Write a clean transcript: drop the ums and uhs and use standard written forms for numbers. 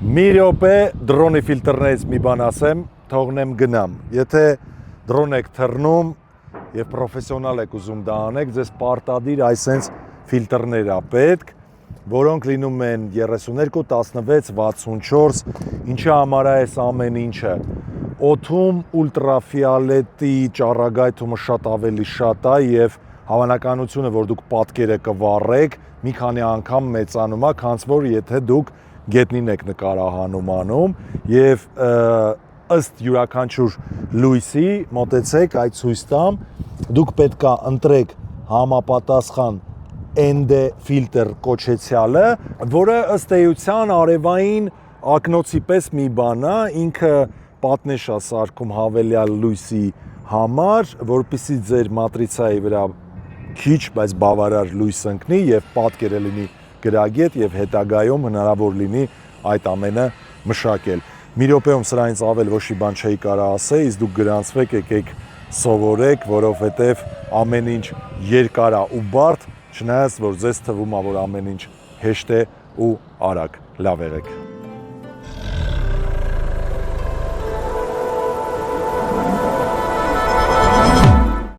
Մի րոպե դրոնի ֆիլտրներից մի բան ասեմ, թողնեմ գնամ։ Եթե դրոն եք թռնում եւ պրոֆեսիոնալ եք ուզում դա անեք, ձեզ պարտադիր այսենց ֆիլտրներ ա պետք, որոնք լինում են 32, 16, 64, ինչի համար է այս ամեն ինչը։ Օդում ուլտրաֆիոլետի ճառագայթումը շատ ավելի շատ է եւ հավանականությունը, որ դուք պատկերը կվառեք, մի քանի անգամ մեծանում է, քանց որ եթե դուք գետնին եք նկարահանում անում եւ ըստ յուրաքանչյուր լույսի մոտեցեք այդ ցույց տամ, դուք պետքա ընտրեք համապատասխան ND ֆիլտր կոչեցյալը, որը ըստ էության արևային ակնոցի պես մի բան է, ինքը պատնեշ է սարքում հավելյալ լույսի համար, որպեսզի ձեր մատրիցայի վրա քիչ, բայց բավարար լույս ընկնի եւ պատկերը լինի գրագետ եւ հետագայում հնարավոր լինի այդ ամենը մշակել։ Մի րոպեում սրանից ավել ոչ մի բան չէի կարող ասել, իսկ դուք գրանցվեք, եկեք սովորեք, որովհետեւ ամեն ինչ երկար է ու բարդ, չնայած որ ձեզ թվում է, որ ամեն ինչ հեշտ է ու արագ։ Լավ եղեք։